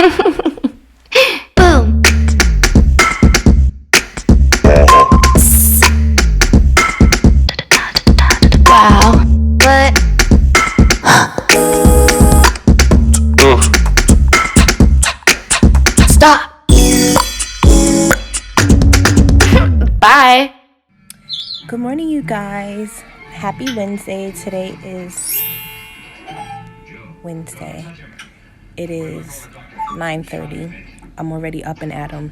Boom. Wow. What? Stop. Bye. Good morning, you guys. Happy Wednesday. Today is Wednesday. It is 9:30. I'm already up and at 'em.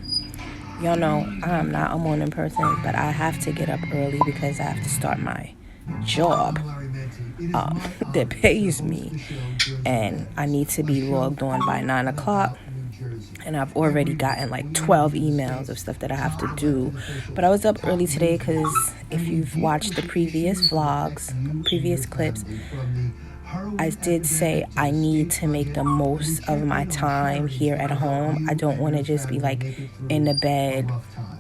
Y'all know I'm not a morning person, but I have to get up early because I have to start my job that pays me, and I need to be logged on by 9 o'clock. And I've already gotten like 12 emails of stuff that I have to do. But I was up early today because if you've watched the previous vlogs, previous clips, I did say I need to make the most of my time here at home. I don't want to just be like in the bed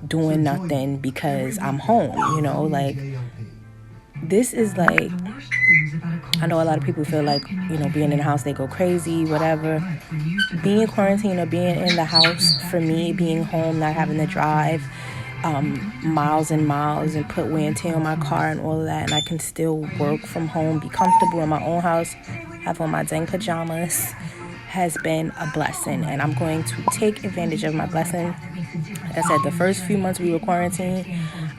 doing nothing because I'm home, you know, like this is like, I know a lot of people feel like, you know, being in the house, they go crazy, whatever. Being quarantined or being in the house, for me, being home, not having to drive miles and miles and put wear and tear on my car and all of that, and I can still work from home, be comfortable in my own house, have on my dang pajamas, has been a blessing, and I'm going to take advantage of my blessing. Like I said, the first few months we were quarantined,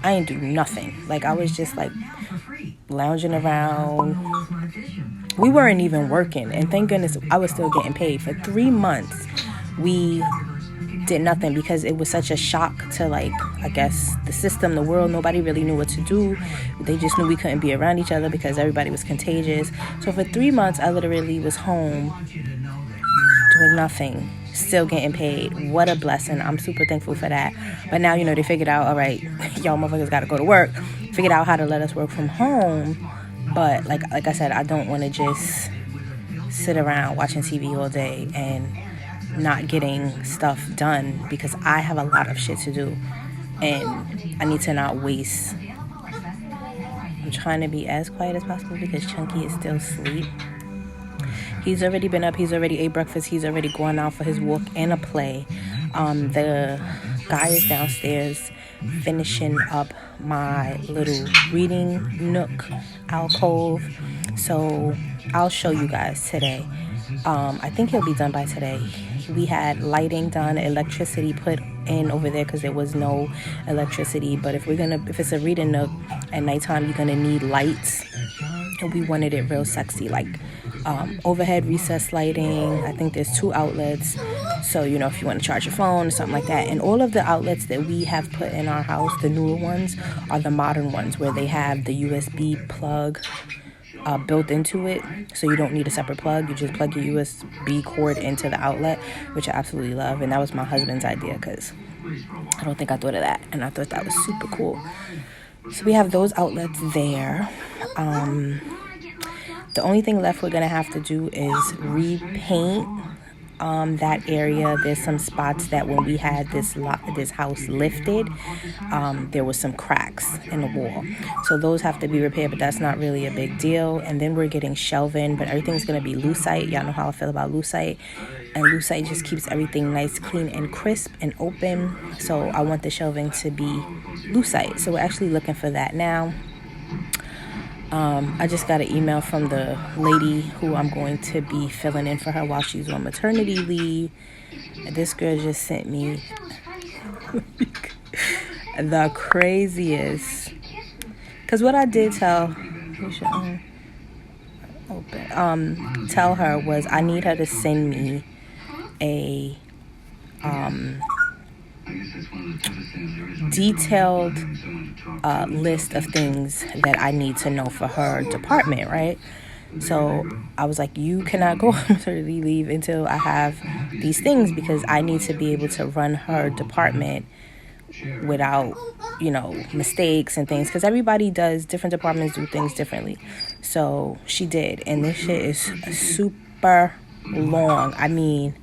I ain't do nothing. Like, I was just like lounging around. We weren't even working, and thank goodness I was still getting paid. For 3 months we did nothing because it was such a shock to, like, I guess the system, the world. Nobody really knew what to do. They just knew we couldn't be around each other because everybody was contagious. So for 3 months I literally was home doing nothing, still getting paid. What a blessing. I'm super thankful for that. But now, you know, they figured out, all right, y'all motherfuckers gotta go to work. Figured out how to let us work from home. But like I said, I don't want to just sit around watching TV all day and not getting stuff done, because I have a lot of shit to do and I need to not waste. I'm trying to be as quiet as possible because Chunky is still asleep. He's already been up. He's already ate breakfast. He's already gone out for his walk and a play. The guy is downstairs finishing up my little reading nook alcove. So I'll show you guys today. I think he'll be done by today. We had lighting done, electricity put in over there because there was no electricity. But if it's a reading nook at nighttime, you're gonna need lights. And we wanted it real sexy, like overhead recessed lighting. I think there's 2 outlets. So, you know, if you want to charge your phone or something like that. And all of the outlets that we have put in our house, the newer ones, are the modern ones where they have the USB plug built into it. So you don't need a separate plug. You just plug your USB cord into the outlet, which I absolutely love. And that was my husband's idea because I don't think I thought of that. And I thought that was super cool. So we have those outlets there. The only thing left we're going to have to do is repaint that area. There's some spots that when we had this house lifted, there was some cracks in the wall. So those have to be repaired, but that's not really a big deal. And then we're getting shelving, but everything's going to be Lucite. Y'all know how I feel about Lucite. And Lucite just keeps everything nice, clean, and crisp and open. So I want the shelving to be Lucite. So we're actually looking for that now. I just got an email from the lady who I'm going to be filling in for her while she's on maternity leave. And this girl just sent me the craziest. Because what I did tell her was I need her to send me a detailed list of things that I need to know for her department, right? So I was like, you cannot go on maternity leave until I have these things, because I need to be able to run her department without, you know, mistakes and things, because everybody does, different departments do things differently. So she did, and this shit is super long. I mean,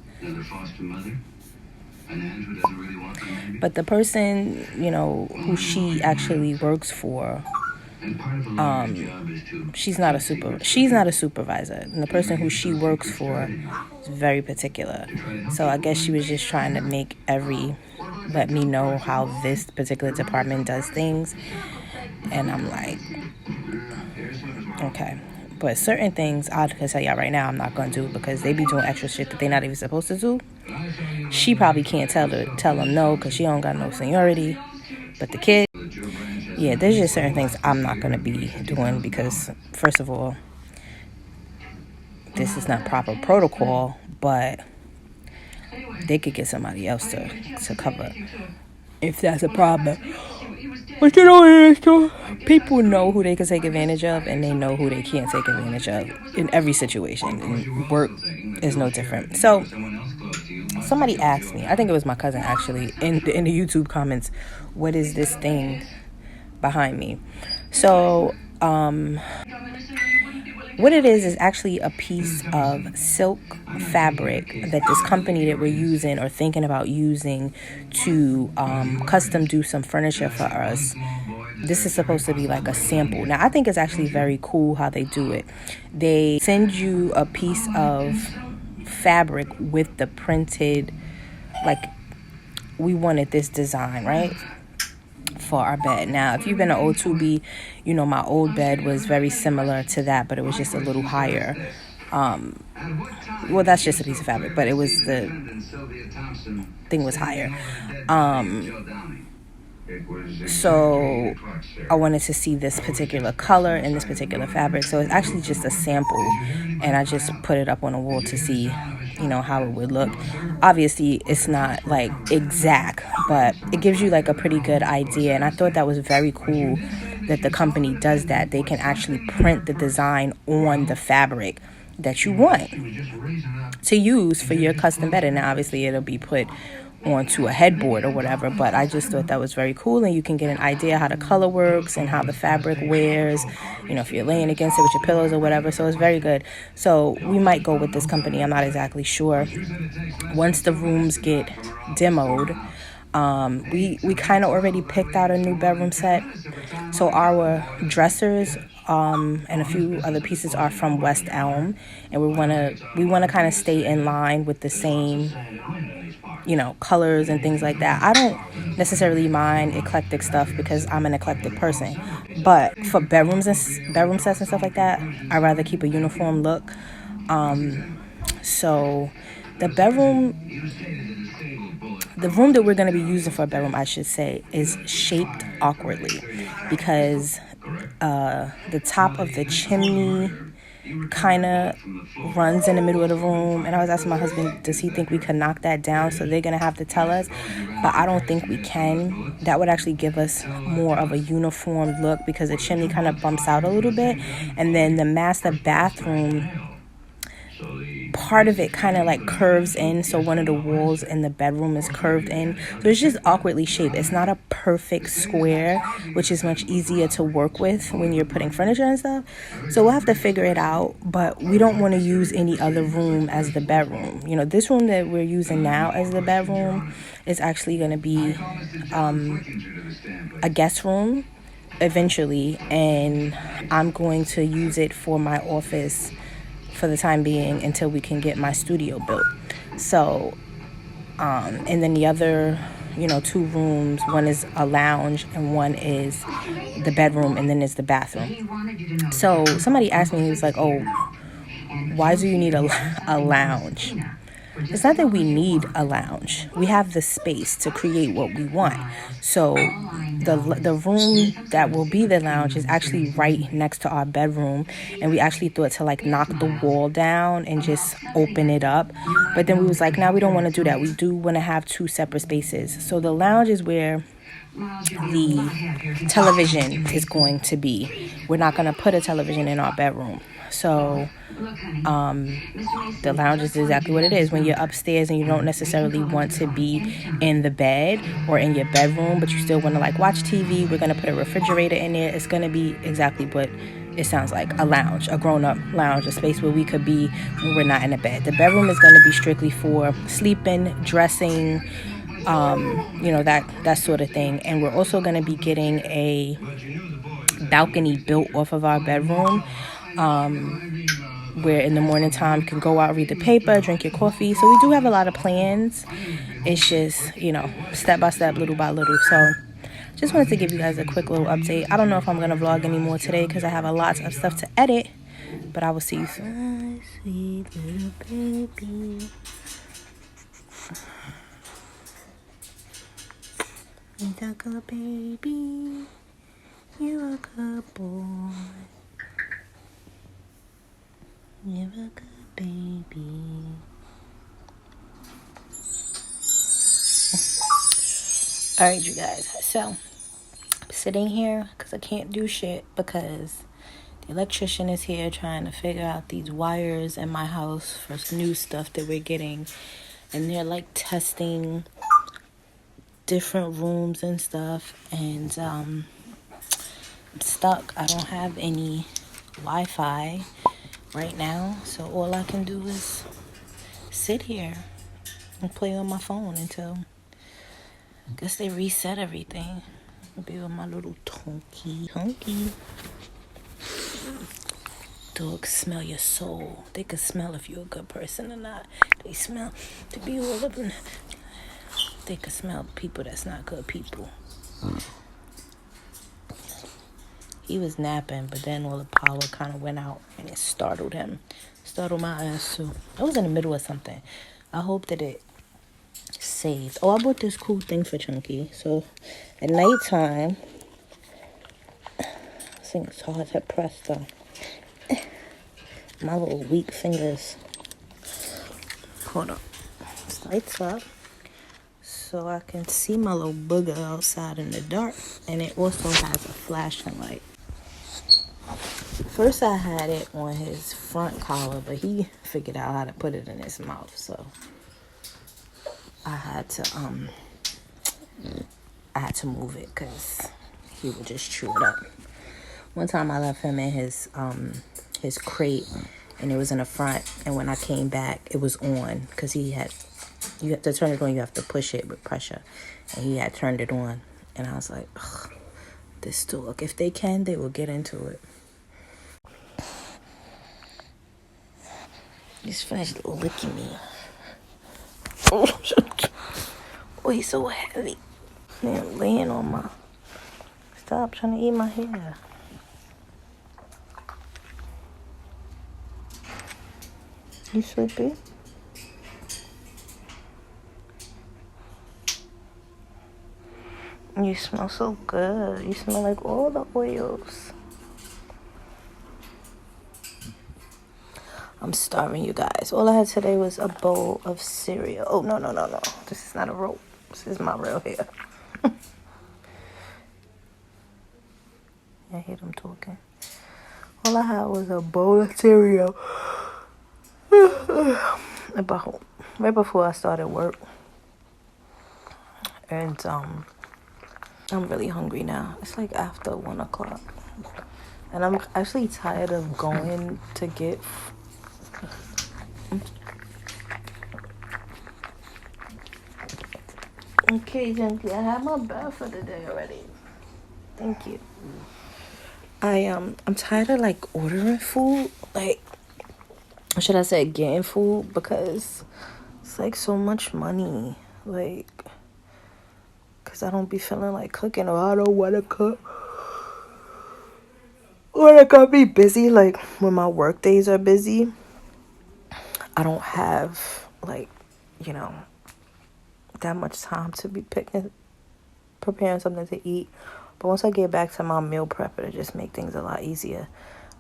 but the person, you know, who she actually works for, She's not a supervisor, and the person who she works for is very particular. So I guess she was just trying to let me know how this particular department does things. And I'm like, okay. But certain things I can tell y'all right now I'm not going to do, because they be doing extra shit that they not even supposed to do. She probably can't tell them no, because she don't got no seniority. But the kid, yeah, there's just certain things I'm not going to be doing, because first of all, this is not proper protocol, but they could get somebody else to cover if that's a problem. But you know, people know who they can take advantage of, and they know who they can't take advantage of in every situation. And work is no different. So somebody asked me, I think it was my cousin actually, in the YouTube comments, what is this thing behind me? So what it is actually a piece of silk fabric that this company that we're using or thinking about using to custom do some furniture for us. This is supposed to be like a sample. Now, I think it's actually very cool how they do it. They send you a piece of fabric with the printed, like, we wanted this design, right? For our bed. Now, if you've been an old 2B, you know my old bed was very similar to that, but it was just a little higher. Well, that's just a piece of fabric, but it was, the thing was higher. So I wanted to see this particular color and this particular fabric. So it's actually just a sample, and I just put it up on a wall to see, you know, how it would look. Obviously, it's not like exact, but it gives you like a pretty good idea. And I thought that was very cool that the company does that. They can actually print the design on the fabric that you want to use for your custom bed. And obviously it'll be put onto a headboard or whatever, but I just thought that was very cool, and you can get an idea how the color works and how the fabric wears, you know, if you're laying against it with your pillows or whatever. So it's very good. So we might go with this company. I'm not exactly sure. Once the rooms get demoed, we kind of already picked out a new bedroom set. So our dressers and a few other pieces are from West Elm, and we want to kind of stay in line with the same, you know, colors and things like that. I don't necessarily mind eclectic stuff because I'm an eclectic person, but for bedroom sets and stuff like that, I'd rather keep a uniform look. So the room that we're going to be using for a bedroom, I should say, is shaped awkwardly, because the top of the chimney kind of runs in the middle of the room, and I was asking my husband, does he think we could knock that down? So they're gonna have to tell us, but I don't think we can. That would actually give us more of a uniform look, because the chimney kind of bumps out a little bit, and then the master bathroom, part of it kind of like curves in, so one of the walls in the bedroom is curved in, so it's just awkwardly shaped. It's not a perfect square, which is much easier to work with when you're putting furniture and stuff. So we'll have to figure it out, but we don't want to use any other room as the bedroom. You know, this room that we're using now as the bedroom is actually going to be a guest room eventually, and I'm going to use it for my office for the time being until we can get my studio built. So and then the other, you know, 2 rooms, one is a lounge and one is the bedroom, and then there's the bathroom. So somebody asked me, he was like, oh, why do you need a lounge? It's not that we need a lounge. We have the space to create what we want. So the room that will be the lounge is actually right next to our bedroom, and we actually thought to like knock the wall down and just open it up. But then we was like, no, we don't want to do that. We do want to have 2 separate spaces. So the lounge is where the television is going to be. We're not going to put a television in our bedroom. So the lounge is exactly what it is. When you're upstairs and you don't necessarily want to be in the bed or in your bedroom, but you still want to like watch TV, we're going to put a refrigerator in there. It's going to be exactly what it sounds like, a lounge, a grown-up lounge, a space where we could be when we're not in a bed. The bedroom is going to be strictly for sleeping, dressing, you know, that sort of thing. And we're also going to be getting a balcony built off of our bedroom, where in the morning time you can go out, read the paper, drink your coffee. So we do have a lot of plans. It's just, you know, step by step, little by little. So just wanted to give you guys a quick little update. I don't know if I'm going to vlog anymore today because I have a lot of stuff to edit. But I will see you soon. Sweet little baby. You're a good baby. You're a good boy. You're a good baby. Alright, you guys. So, I'm sitting here because I can't do shit because the electrician is here trying to figure out these wires in my house for new stuff that we're getting. And they're like testing different rooms and stuff. And I'm stuck. I don't have any Wi-Fi right now. So all I can do is sit here and play on my phone until I guess they reset everything. I'll be with my little Tonky. Dogs smell your soul. They can smell if you're a good person or not. They smell to be all of them. They can smell people that's not good people. He was napping, but then all the power kind of went out and it startled him. Startled my ass too. I was in the middle of something. I hope that it saved. Oh, I bought this cool thing for Chunky. So at nighttime, this thing is hard to press though. My little weak fingers. Hold on. This lights up so I can see my little booger outside in the dark. And it also has a flashing light. First I had it on his front collar, but he figured out how to put it in his mouth. So I had to move it because he would just chew it up. One time I left him in his crate and it was in the front, and when I came back it was on because you have to turn it on, you have to push it with pressure, and he had turned it on, and I was like, ugh, this dog, if they can, they will get into it. He's finished licking me. Oh, he's so heavy. Man, laying on my... Stop trying to eat my hair. You sleepy? You smell so good. You smell like all the oils. I'm starving, you guys. All I had today was a bowl of cereal. Oh, no. This is not a rope. This is my real hair. I hear them talking. All I had was a bowl of cereal. About right before I started work. And I'm really hungry now. It's like after 1 o'clock. And I'm actually tired of going to get... Okay, Junkie, I have my bath for the day already. Thank you. I'm tired of like ordering food, like, or should I say getting food, because it's like so much money, like, because I don't be feeling like cooking, or I don't want to cook. When I gotta be busy, like when my work days are busy, I don't have like, you know, that much time to be preparing something to eat. But once I get back to my meal prep, it'll just make things a lot easier.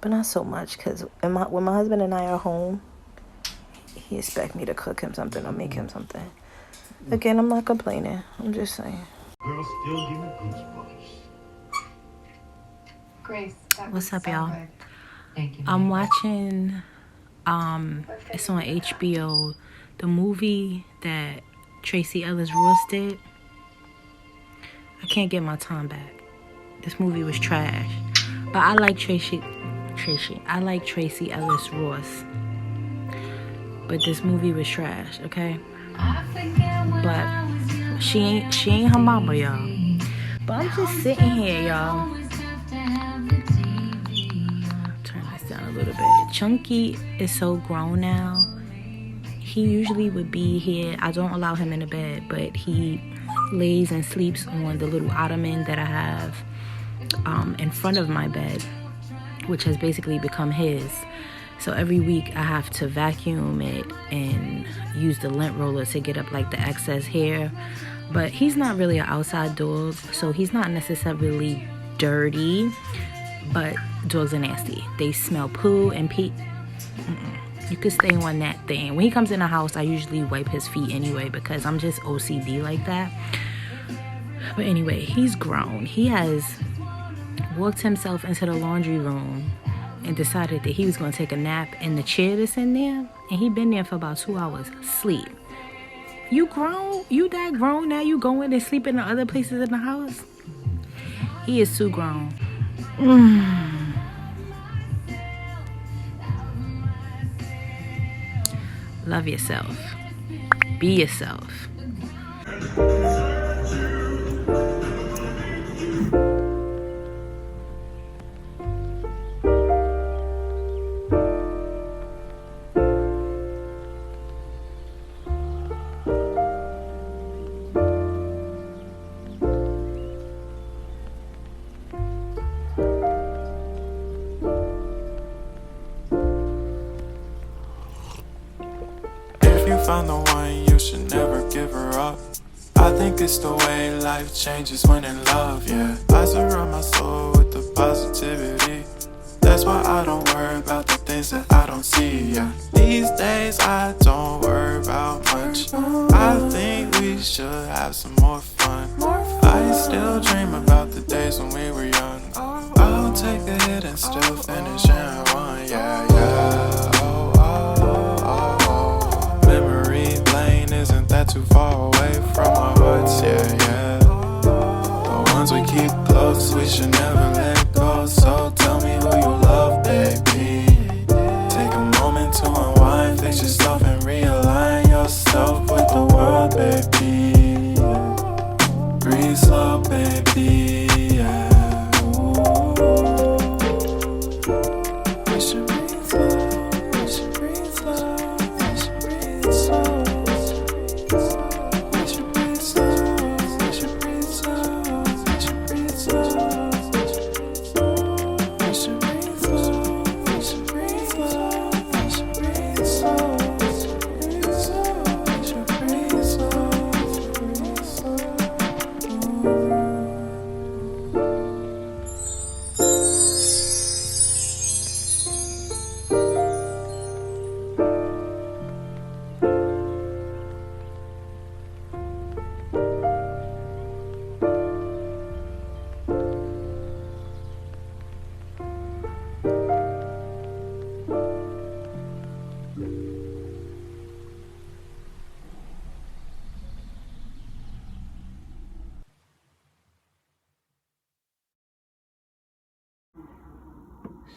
But not so much, because when my husband and I are home, he expects me to cook him something or make him something. Again, I'm not complaining. I'm just saying. Girl, still give me goosebumps. Grace, what's up, y'all? good. Thank you. I'm watching, it's on HBO, the movie that Tracee Ellis Ross did. I can't get my time back. This movie was trash. But I like Tracee. I like Tracee Ellis Ross. But this movie was trash, okay? But she ain't her mama, y'all. But I'm just sitting here, y'all. little bit. Chunky is so grown now. He usually would be here. I don't allow him in the bed, but he lays and sleeps on the little ottoman that I have in front of my bed, which has basically become his. So every week I have to vacuum it and use the lint roller to get up like the excess hair. But he's not really an outside dog, so he's not necessarily dirty, but dogs are nasty. They smell poo and pee. You could stay on that thing. When he comes in the house, I usually wipe his feet anyway because I'm just OCD like that. But anyway, he's grown. He has walked himself into the laundry room and decided that he was going to take a nap in the chair that's in there. And he been there for about 2 hours, sleep. You grown? You that grown now? You going and sleep in the other places in the house? He is too grown. Love yourself. Be yourself. Found the one, you should never give her up. I think it's the way life changes when in love, yeah. I surround my soul with the positivity. That's why I don't worry about the things that I don't see, yeah. These days I don't worry about much. I think we should have some more fun. I still dream about the days when we were young. I'll take a hit and still finish and one, yeah, yeah. Isn't that too far away from our hearts? Yeah, yeah. The ones we keep close, we should never let go. So tell me who you love, baby. Take a moment to unwind, fix yourself and realign yourself with the world, baby. Breathe slow, baby. Yeah. We should breathe slow. We should breathe slow. We should breathe slow.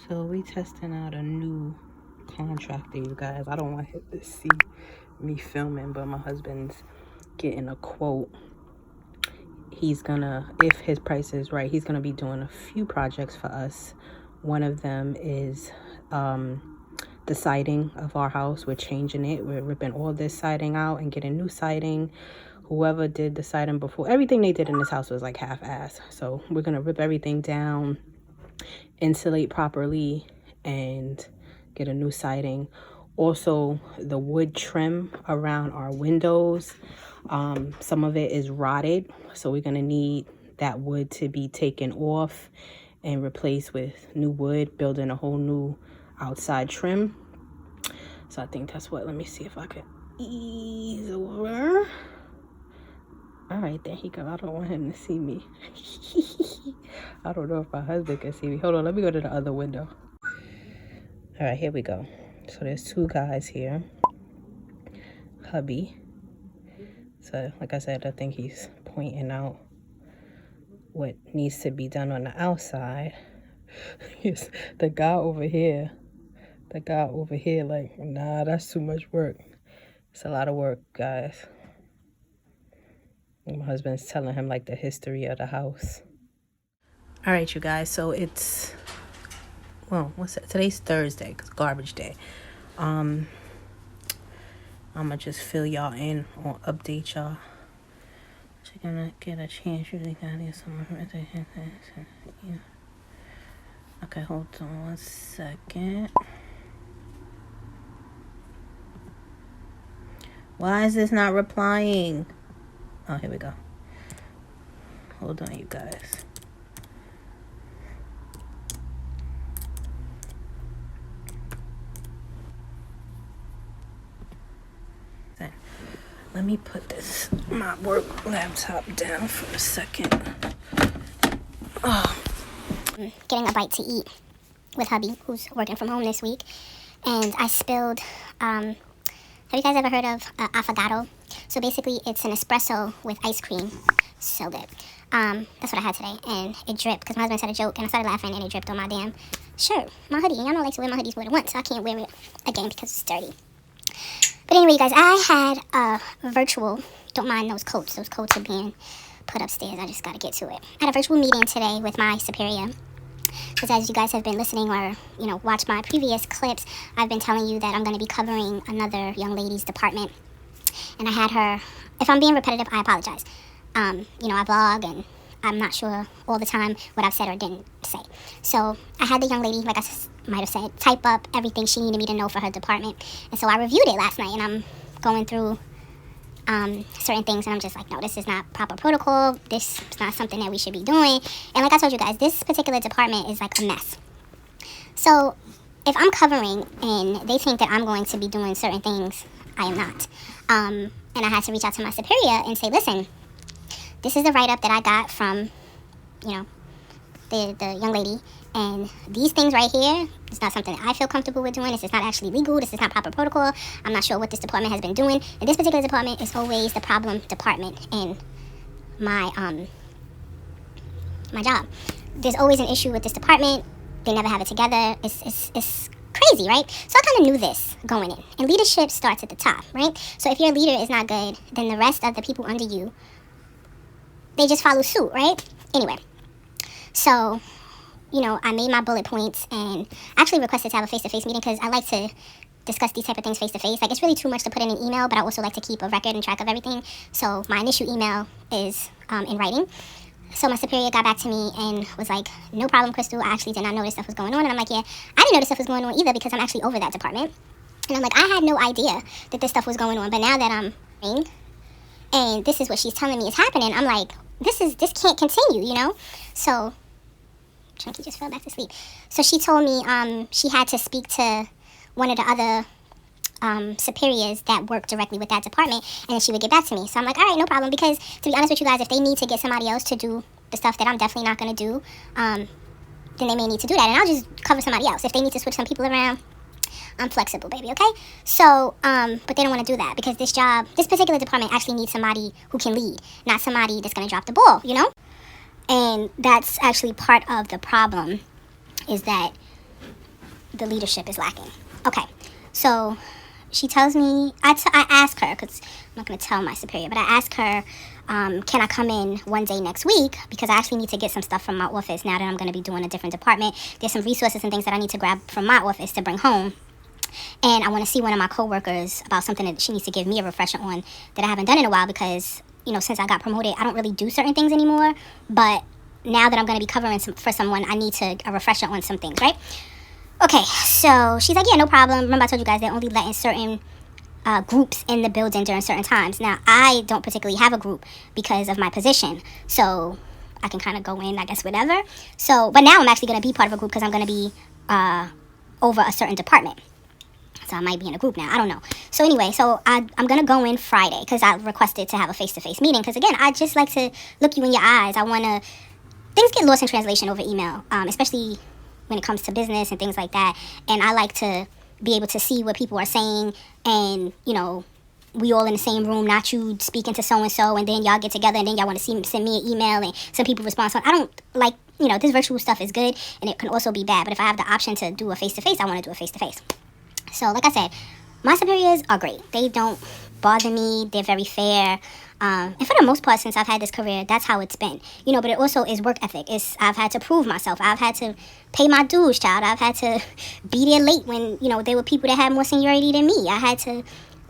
So we testing out a new contractor, you guys. I don't want him to see me filming, but my husband's getting a quote. He's gonna, if his price is right, he's gonna be doing a few projects for us. One of them is the siding of our house. We're changing it. We're ripping all this siding out and getting new siding. Whoever did the siding before, everything they did in this house was like half-ass. So we're gonna rip everything down, insulate properly, and get a new siding. Also, the wood trim around our windows, some of it is rotted, so we're gonna need that wood to be taken off and replaced with new wood, building a whole new outside trim. So I think that's what, let me see if I can ease over. All right, there he go. I don't want him to see me. I don't know if my husband can see me. Hold on, let me go to the other window. All right, here we go. So there's two guys here. Hubby. So like I said, I think he's pointing out what needs to be done on the outside. Yes, the guy over here, like, nah, that's too much work. It's a lot of work, guys. My husband's telling him like the history of the house. All right, you guys, so it's well, what's that? Today's Thursday, 'cause garbage day. I'm gonna just fill y'all in or update y'all. So you're gonna get a chance. You got some. Yeah. Okay, hold on 1 second. Why is this not replying? Oh, here we go. Hold on, you guys. Let me put my work laptop down for a second. Oh. Getting a bite to eat with hubby, who's working from home this week, and I spilled, have you guys ever heard of affogato? So basically it's an espresso with ice cream. So good. That's what I had today, and it dripped because my husband said a joke and I started laughing and it dripped on my damn shirt, my hoodie. And y'all know I like to wear my hoodies more than once, so I can't wear it again because it's dirty. But anyway, you guys, I had a virtual, don't mind those coats are being put upstairs, I just gotta get to it. I had a virtual meeting today with my superior, because as you guys have been listening or, you know, watch my previous clips, I've been telling you that I'm gonna be covering another young lady's department. And I had her, if I'm being repetitive, I apologize. You know, I vlog and I'm not sure all the time what I've said or didn't say. So I had the young lady, like I might have said, type up everything she needed me to know for her department. And so I reviewed it last night, and I'm going through certain things, and I'm just like, no, this is not proper protocol. This is not something that we should be doing. And like I told you guys, this particular department is like a mess. So if I'm covering and they think that I'm going to be doing certain things, I am not. And I had to reach out to my superior and say, listen, this is the write-up that I got from, you know, the young lady, and these things right here, it's not something that I feel comfortable with doing. This is not actually legal. This is not proper protocol. I'm not sure what this department has been doing. And this particular department is always the problem department in my my job. There's always an issue with this department. They never have it together. It's crazy, right? So I kind of knew this going in. And leadership starts at the top, right? So if your leader is not good, then the rest of the people under you, they just follow suit, right? Anyway, so, you know, I made my bullet points and actually requested to have a face-to-face meeting because I like to discuss these type of things face-to-face. Like, it's really too much to put in an email, but I also like to keep a record and track of everything. So my initial email is in writing. So my superior got back to me and was like, no problem, Crystal. I actually did not know this stuff was going on. And I'm like, yeah, I didn't know this stuff was going on either because I'm actually over that department. And I'm like, I had no idea that this stuff was going on. But now that I'm in, and this is what she's telling me is happening, I'm like, this can't continue, you know? So Chunky just fell back to sleep. So she told me she had to speak to one of the other superiors that work directly with that department, and then she would get back to me. So I'm like, all right, no problem, because to be honest with you guys, if they need to get somebody else to do the stuff that I'm definitely not going to do, then they may need to do that, and I'll just cover somebody else. If they need to switch some people around, I'm flexible, baby, okay? So, but they don't want to do that because this particular department actually needs somebody who can lead, not somebody that's going to drop the ball, you know? And that's actually part of the problem, is that the leadership is lacking. Okay, so she tells me, I ask her, because I'm not going to tell my superior, but I ask her, can I come in one day next week? Because I actually need to get some stuff from my office now that I'm going to be doing a different department. There's some resources and things that I need to grab from my office to bring home. And I want to see one of my coworkers about something that she needs to give me a refresher on that I haven't done in a while because, you know, since I got promoted, I don't really do certain things anymore. But now that I'm going to be covering for someone, I need a refresher on some things, right? Okay, so she's like, yeah, no problem. Remember I told you guys they're only letting certain groups in the building during certain times. Now, I don't particularly have a group because of my position. So I can kind of go in, I guess, whatever. So, but now I'm actually going to be part of a group because I'm going to be over a certain department. So I might be in a group now. I don't know. So anyway, so I'm going to go in Friday because I requested to have a face-to-face meeting. Because, again, I just like to look you in your eyes. I want to... Things get lost in translation over email, especially when it comes to business and things like that. And I like to be able to see what people are saying and, you know, we all in the same room, not you speaking to so-and-so and then y'all get together and then y'all want to send me an email and some people respond. So I don't like, you know, this virtual stuff is good and it can also be bad. But if I have the option to do a face-to-face, I want to do a face-to-face. So, like I said, my superiors are great. They don't bother me. They're very fair. And for the most part, since I've had this career, that's how it's been. You know, but it also is work ethic. I've had to prove myself. I've had to pay my dues, child. I've had to be there late when, you know, there were people that had more seniority than me. I had to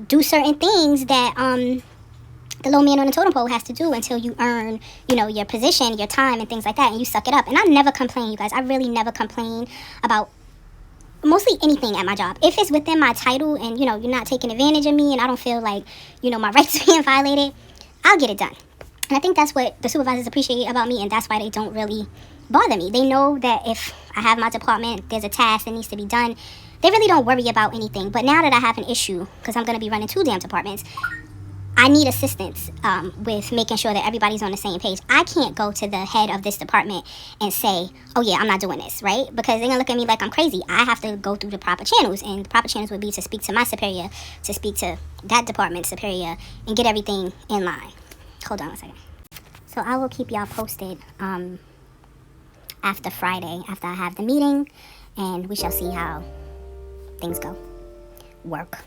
do certain things that the low man on the totem pole has to do until you earn, you know, your position, your time, and things like that, and you suck it up. And I never complain, you guys. I really never complain about mostly anything at my job. If it's within my title and, you know, you're not taking advantage of me and I don't feel like, you know, my rights are being violated, I'll get it done. And I think that's what the supervisors appreciate about me, and that's why they don't really bother me. They know that if I have my department, there's a task that needs to be done, they really don't worry about anything. But now that I have an issue, because I'm going to be running 2 damn departments, I need assistance with making sure that everybody's on the same page. I can't go to the head of this department and say, oh yeah, I'm not doing this, right? Because they're going to look at me like I'm crazy. I have to go through the proper channels, and the proper channels would be to speak to my superior, to speak to that department superior, and get everything in line. Hold on a second. So I will keep y'all posted after Friday, after I have the meeting, and we shall see how things go. Work.